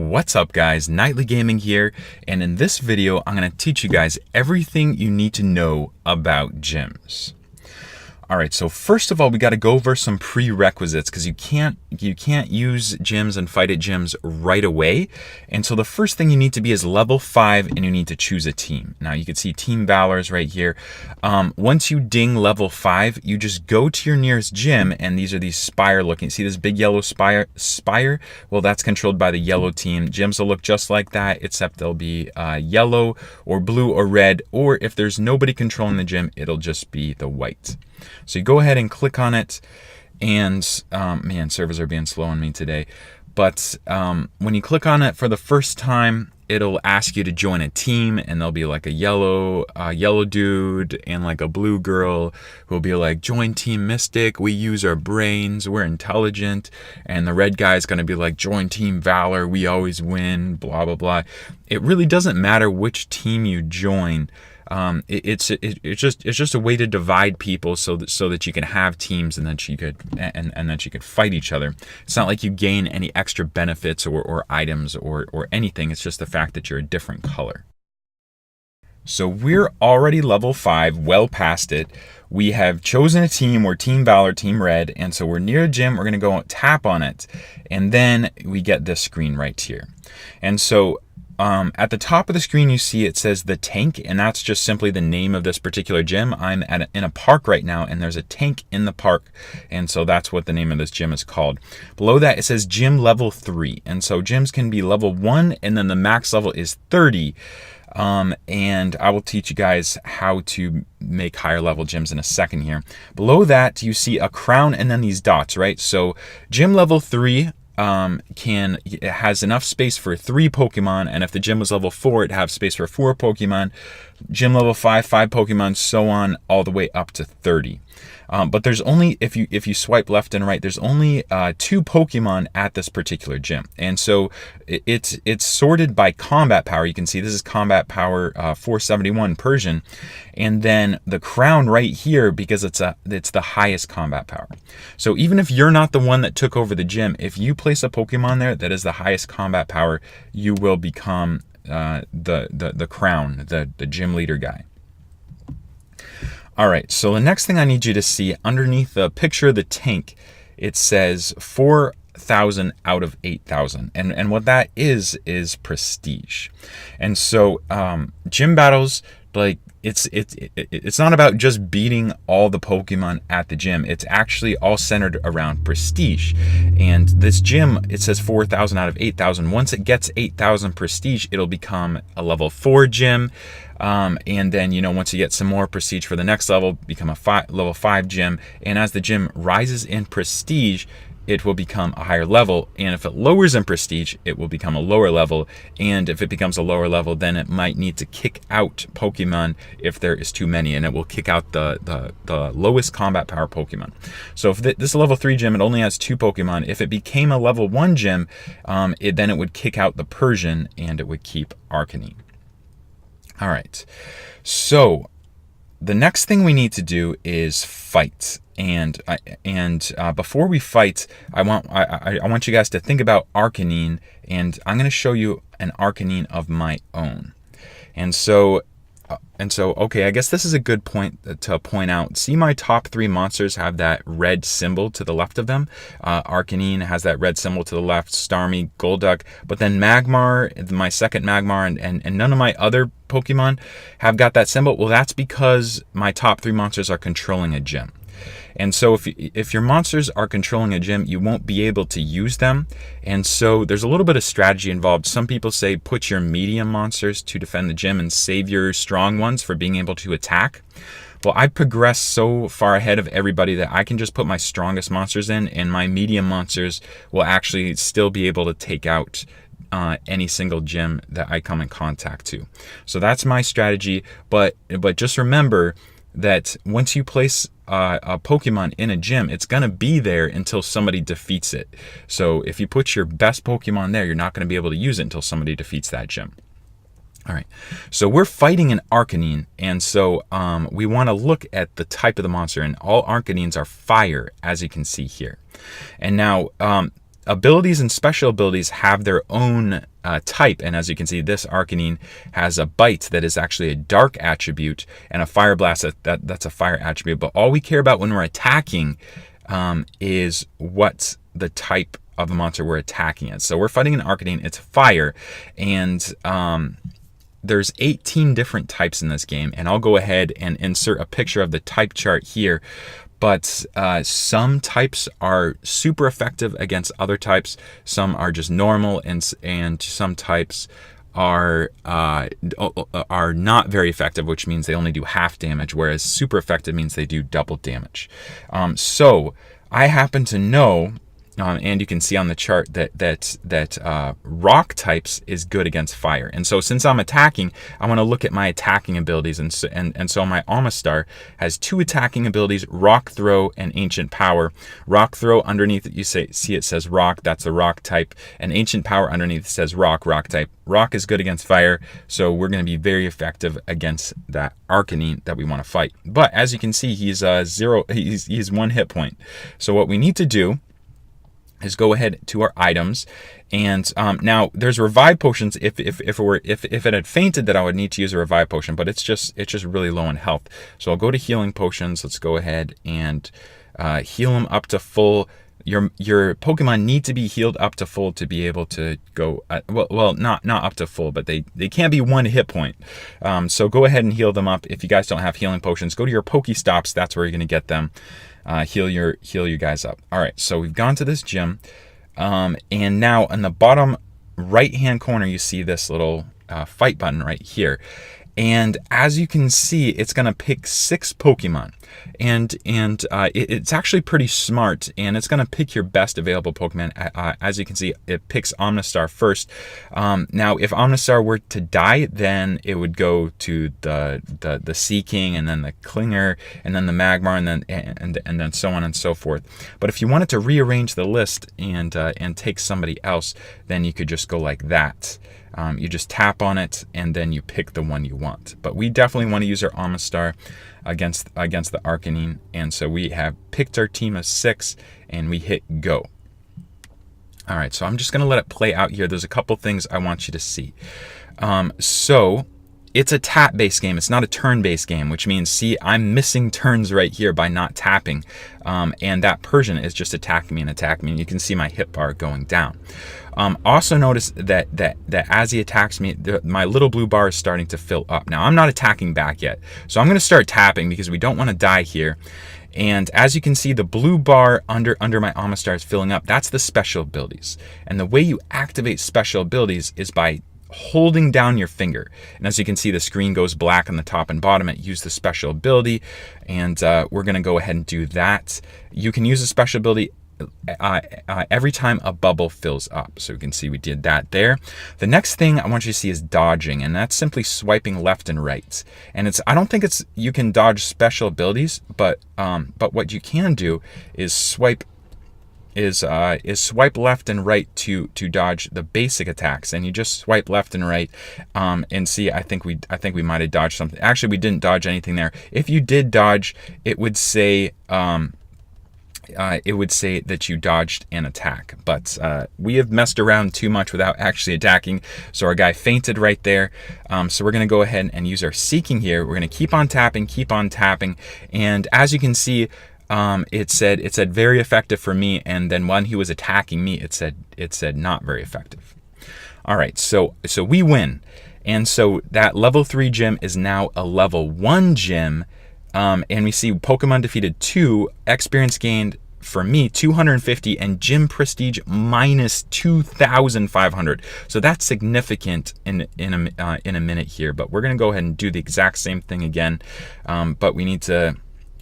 What's up guys, Nightly Gaming here, and in this video I'm going to teach you guys everything you need to know about gyms. Alright, so first of all we got to go over some prerequisites because you can't use gyms and fight at gyms right away. And so the first thing you need to be is level 5 and you need to choose a team. Now you can see Team Valor's right here. Once you ding level 5, you just go to your nearest gym, and these are these spire looking. See this big yellow spire? Well, that's controlled by the yellow team. Gyms will look just like that, except they'll be yellow or blue or red, or if there's nobody controlling the gym, it'll just be the white. So you go ahead and click on it, and man, servers are being slow on me today. But when you click on it for the first time, it'll ask you to join a team, and there'll be like a yellow dude and like a blue girl who'll be like, join Team Mystic, we use our brains, we're intelligent. And the red guy's gonna be like, join Team Valor, we always win, blah blah blah. It really doesn't matter which team you join. It's just a way to divide people so that you can have teams and that you could fight each other. It's not like you gain any extra benefits or items or anything. It's just the fact that you're a different color. So we're already level 5, well past it. We have chosen a team. We're Team Valor, Team Red, and so we're near a gym. We're gonna go tap on it, and then we get this screen right here. And so at the top of the screen, you see it says the tank, and that's just simply the name of this particular gym. I'm in a park right now, and there's a tank in the park, and so that's what the name of this gym is called. Below that, it says gym level 3, and so gyms can be level 1, and then the max level is 30. And I will teach you guys how to make higher level gyms in a second here. Below that, you see a crown and then these dots, right? So gym level 3 it has enough space for 3 Pokemon, and if the gym was level 4, it'd have space for 4 Pokemon. Gym level 5, 5 Pokemon, so on, all the way up to 30. But there's only, if you swipe left and right, there's only 2 Pokemon at this particular gym, and so it's sorted by combat power. You can see this is combat power 471 Persian, and then the crown right here, because it's the highest combat power. So even if you're not the one that took over the gym, if you place a Pokemon there that is the highest combat power, you will become the crown, the gym leader guy. All right, so the next thing I need you to see, underneath the picture of the tank, it says 4,000 out of 8,000, and what that is prestige. And so gym battles, like it's not about just beating all the Pokemon at the gym. It's actually all centered around prestige. And this gym, it says 4,000 out of 8,000. Once it gets 8,000 prestige, it'll become a level 4 gym. And then, once you get some more prestige for the next level, become a level 5 gym. And as the gym rises in prestige, it will become a higher level, and if it lowers in prestige, it will become a lower level, and if it becomes a lower level, then it might need to kick out Pokemon if there is too many, and it will kick out the lowest combat power Pokemon. So if this level 3 gym, it only has 2 Pokemon. If it became a level 1 gym, then it would kick out the Persian, and it would keep Arcanine. All right, so the next thing we need to do is fight. And before we fight, I want you guys to think about Arcanine, and I'm going to show you an Arcanine of my own. And so okay, I guess this is a good point to point out. See, my top 3 monsters have that red symbol to the left of them. Arcanine has that red symbol to the left, Starmie, Golduck, but then Magmar, my second Magmar, and none of my other Pokemon have got that symbol. Well, that's because my top 3 monsters are controlling a gym. And so if your monsters are controlling a gym, you won't be able to use them. And so there's a little bit of strategy involved. Some people say put your medium monsters to defend the gym and save your strong ones for being able to attack. Well, I progressed so far ahead of everybody that I can just put my strongest monsters in, and my medium monsters will actually still be able to take out any single gym that I come in contact to. So that's my strategy. But just remember that once you place a Pokemon in a gym, it's going to be there until somebody defeats it. So if you put your best Pokemon there, you're not going to be able to use it until somebody defeats that gym. All right, so we're fighting an Arcanine, and so we want to look at the type of the monster, and all Arcanines are fire, as you can see here. And now abilities and special abilities have their own type. And as you can see, this Arcanine has a bite that is actually a dark attribute, and a fire blast that's a fire attribute. But all we care about when we're attacking is what the type of the monster we're attacking is. So we're fighting an Arcanine, it's fire, and there's 18 different types in this game, and I'll go ahead and insert a picture of the type chart here. But some types are super effective against other types. Some are just normal, and some types are not very effective, which means they only do half damage, whereas super effective means they do double damage. So I happen to know, and you can see on the chart that rock types is good against fire. And so since I'm attacking, I want to look at my attacking abilities. And so my Amistar has 2 attacking abilities, Rock Throw and Ancient Power. Rock Throw, underneath it, you see it says Rock, that's the Rock type. And Ancient Power, underneath it says Rock type. Rock is good against fire, so we're going to be very effective against that Arcanine that we want to fight. But as you can see, he's 1 hit point. So what we need to do is go ahead to our items, and now there's revive potions. If it had fainted, that I would need to use a revive potion, but it's just really low in health. So I'll go to healing potions. Let's go ahead and heal them up to full. Your Pokemon need to be healed up to full to be able to go. Well, not up to full, but they can't be 1 hit point. So go ahead and heal them up. If you guys don't have healing potions, go to your Pokestops. That's where you're gonna get them. Heal you guys up. All right, so we've gone to this gym, and now in the bottom right hand corner you see this little fight button right here, and as you can see, it's gonna pick 6 Pokemon, and it's actually pretty smart, and it's gonna pick your best available Pokemon. As you can see, it picks Omnistar first. Now if Omnistar were to die, then it would go to the Seaking, and then the Klinger, and then the Magmar, and then so on and so forth. But if you wanted to rearrange the list and take somebody else, then you could just go like that. You just tap on it, and then you pick the one you want. But we definitely want to use our Amistar against the Arcanine, and so we have picked our team of 6, and we hit go. All right, so I'm just going to let it play out here. There's a couple things I want you to see. So it's a tap-based game. It's not a turn-based game, which means, see, I'm missing turns right here by not tapping, and that Persian is just attacking me, and you can see my hit bar going down. Also notice that as he attacks me, my little blue bar is starting to fill up. Now, I'm not attacking back yet, so I'm going to start tapping because we don't want to die here. And as you can see, the blue bar under my Amistar is filling up. That's the special abilities. And the way you activate special abilities is by holding down your finger. And as you can see, the screen goes black on the top and bottom. It used the special ability, and we're going to go ahead and do that. You can use a special ability every time a bubble fills up. So you can see we did that there. The next thing I want you to see is dodging, and that's simply swiping left and right. And I don't think you can dodge special abilities, but what you can do is swipe left and right to dodge the basic attacks, and you just swipe left and right, and see, I think we might have dodged something. Actually, we didn't dodge anything there. If you did dodge, it would say that you dodged an attack, but we have messed around too much without actually attacking, so our guy fainted right there. So we're going to go ahead and use our Seeking here. We're going to keep on tapping, and as you can see, it said very effective for me, and then when he was attacking me, it said not very effective. All right, so we win, and so that level 3 gym is now a level 1 gym. And we see Pokemon defeated 2, experience gained for me 250, and gym prestige minus 2,500. So that's significant in a minute here. But we're gonna go ahead and do the exact same thing again. But we need to.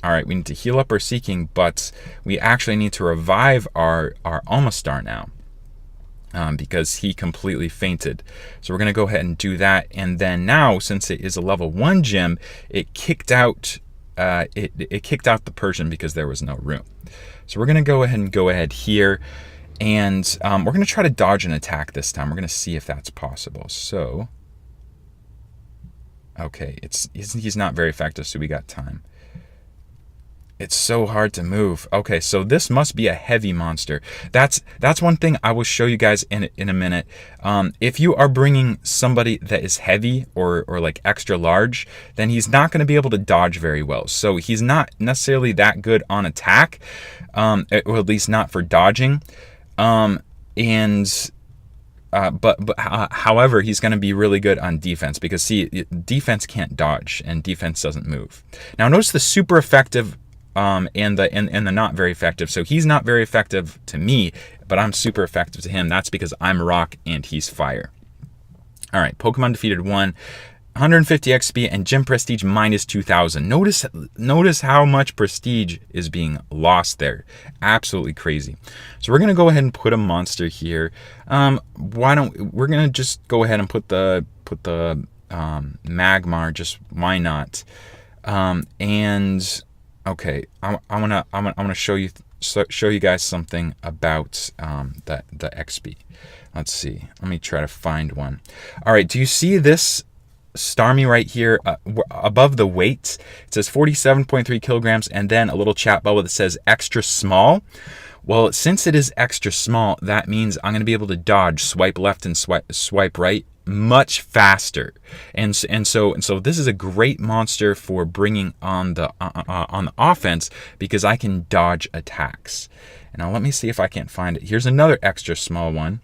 All right, we need to heal up our Seeking, but we actually need to revive our Amistar now. Because he completely fainted. So we're going to go ahead and do that. And then now, since it is a level 1 gym, it kicked out it kicked out the Persian because there was no room. So we're going to go ahead here, and we're going to try to dodge an attack this time. We're going to see if that's possible. So, okay, he's not very effective, so we got time. It's so hard to move. Okay, so this must be a heavy monster. That's one thing I will show you guys in a minute. If you are bringing somebody that is heavy or like extra large, then he's not going to be able to dodge very well. So he's not necessarily that good on attack, or at least not for dodging. However, he's going to be really good on defense because see, defense can't dodge and defense doesn't move. Now notice the super effective and the not very effective. So he's not very effective to me, but I'm super effective to him. That's because I'm rock and he's fire. All right, Pokemon defeated 1. 150 XP and gym prestige minus 2,000. Notice how much prestige is being lost there. Absolutely crazy. So we're gonna go ahead and put a monster here. We're gonna just go ahead and put the Magmar. Just why not? And okay, I wanna show you guys something about the XP. Let's see. Let me try to find one. All right. Do you see this? Starmie right here above the weight, it says 47.3 kilograms and then a little chat bubble that says extra small. Well, since it is extra small, that means I'm going to be able to dodge, swipe left and swipe right much faster. And so this is a great monster for bringing on the offense because I can dodge attacks. And now let me see if I can't find it. Here's another extra small one.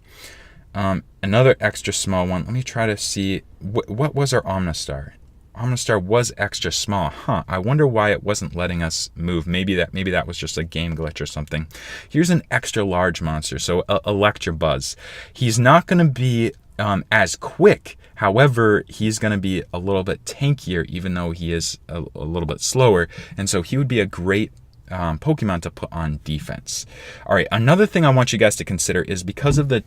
Another extra small one. Let me try to see what was our Omnistar. Omnistar was extra small. I wonder why it wasn't letting us move. Maybe that was just a game glitch or something. Here's an extra large monster. So Electabuzz. He's not going to be as quick. However, he's going to be a little bit tankier, even though he is a little bit slower. And so he would be a great Pokemon to put on defense. All right, another thing I want you guys to consider is because of the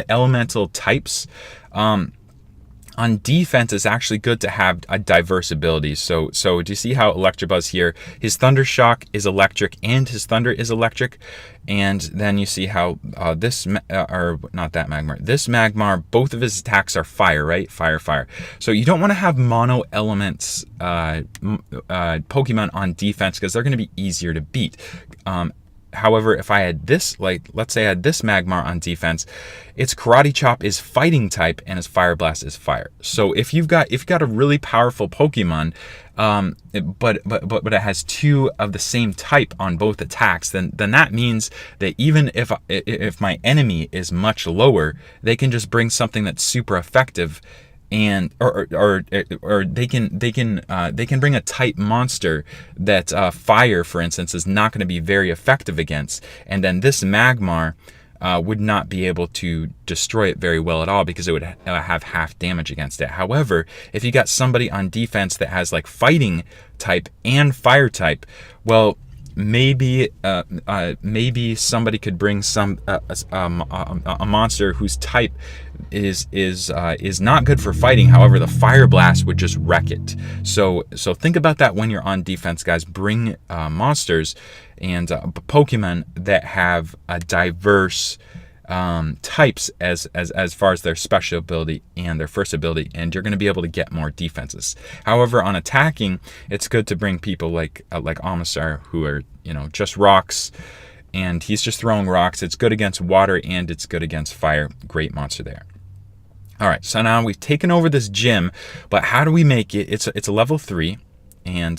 elemental types, on defense, it's actually good to have a diverse ability. So do you see how Electabuzz here, his Thunder Shock is electric and his Thunder is electric, and then you see how this Magmar, both of his attacks are fire, right? Fire. So you don't want to have mono elements Pokemon on defense because they're going to be easier to beat. However, if I had this, like, let's say I had this Magmar on defense, its Karate Chop is fighting type and its Fire Blast is fire. So if you've got a really powerful Pokemon, but it has two of the same type on both attacks, then that means that even if my enemy is much lower, they can just bring something that's super effective. And or they can bring a type monster that fire, for instance, is not going to be very effective against, and then this Magmar would not be able to destroy it very well at all because it would have half damage against it. However, if you got somebody on defense that has like fighting type and fire type, well, maybe somebody could bring a monster whose type is not good for fighting. However, the Fire Blast would just wreck it. So think about that when you're on defense, guys. Bring monsters and Pokemon that have a diverse types as far as their special ability and their first ability, and you're going to be able to get more defenses. However, on attacking, it's good to bring people like Omnistar, who are just rocks, and he's just throwing rocks. It's good against water and it's good against fire. Great monster there. All right, so now we've taken over this gym, but how do we make it? It's a level 3. And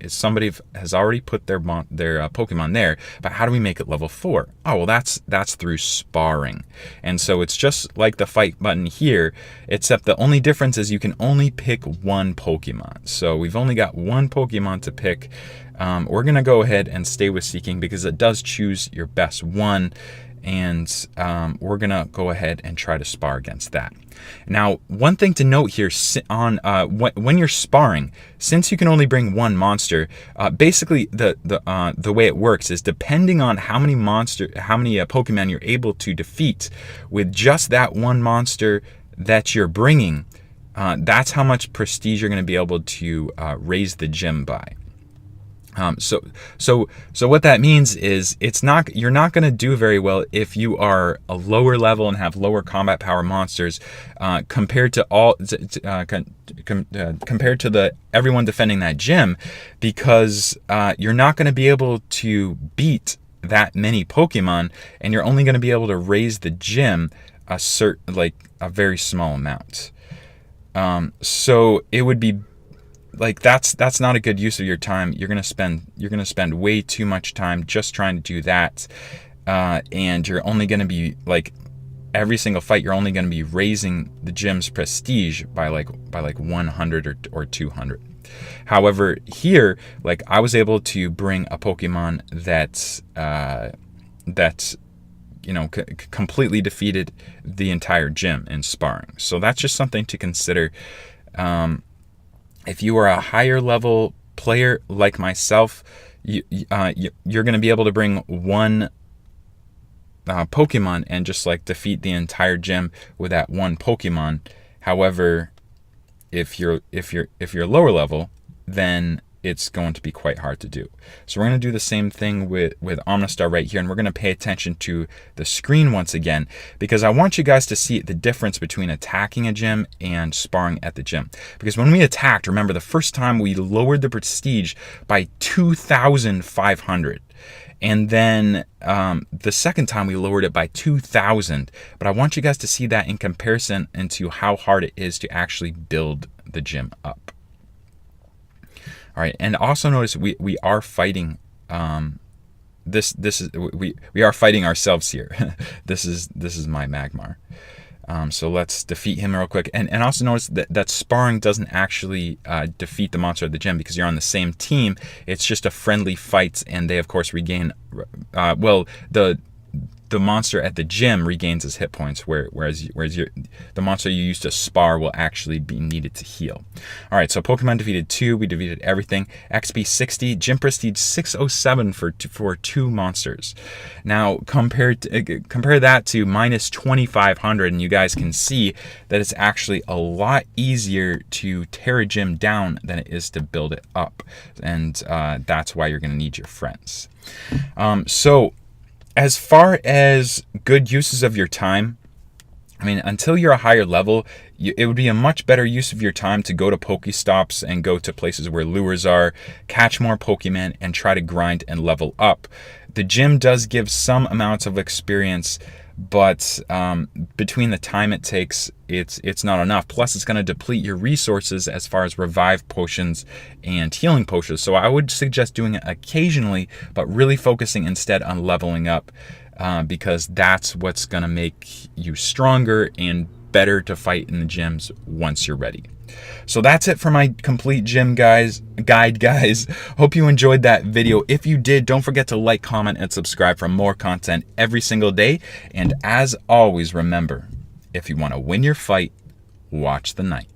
somebody has already put their Pokemon there, but how do we make it level 4? Oh, well, that's through sparring. And so it's just like the fight button here, except the only difference is you can only pick one Pokemon. So we've only got one Pokemon to pick. We're gonna go ahead and stay with Seeking because it does choose your best one, and we're gonna go ahead and try to spar against that. Now, one thing to note here on when you're sparring, since you can only bring one monster, basically the way it works is depending on how many Pokemon you're able to defeat with just that one monster that you're bringing, that's how much prestige you're going to be able to raise the gym by. So what that means is you're not going to do very well if you are a lower level and have lower combat power monsters compared to compared to the everyone defending that gym, because you're not going to be able to beat that many Pokemon, and you're only going to be able to raise the gym a very small amount. So it would be like that's not a good use of your time. You're gonna spend way too much time just trying to do that, and you're only gonna be like every single fight you're only gonna be raising the gym's prestige by like 100 or 200. However, here, like, I was able to bring a Pokemon that's completely defeated the entire gym in sparring. So that's just something to consider. If you are a higher level player like myself, you're going to be able to bring one Pokemon and just like defeat the entire gym with that one Pokemon. However, if you're lower level, then it's going to be quite hard to do. So we're going to do the same thing with Omnistar right here, and we're going to pay attention to the screen once again, because I want you guys to see the difference between attacking a gym and sparring at the gym. Because when we attacked, remember, the first time we lowered the prestige by 2,500. And then the second time we lowered it by 2,000. But I want you guys to see that in comparison into how hard it is to actually build the gym up. All right, and also notice we are fighting. We are fighting ourselves here. This is my Magmar. So let's defeat him real quick. And also notice that sparring doesn't actually defeat the monster at the gym, because you're on the same team. It's just a friendly fight, and they of course regain. The monster at the gym regains his hit points, whereas the monster you used to spar will actually be needed to heal. All right, so Pokemon defeated 2. We defeated everything. XP 60, Gym Prestige 607 for two monsters. Now compare that to minus 2,500, and you guys can see that it's actually a lot easier to tear a gym down than it is to build it up, and that's why you're going to need your friends. So as far as good uses of your time, I mean, until you're a higher level, it would be a much better use of your time to go to Pokestops and go to places where lures are, catch more Pokemon, and try to grind and level up. The gym does give some amounts of experience, but between the time it takes, it's not enough. Plus, it's going to deplete your resources as far as revive potions and healing potions. So I would suggest doing it occasionally, but really focusing instead on leveling up, because that's what's going to make you stronger and better to fight in the gyms once you're ready. So that's it for my complete gym guide, guys. Hope you enjoyed that video. If you did, don't forget to like, comment, and subscribe for more content every single day. And as always, remember, if you want to win your fight, watch the night.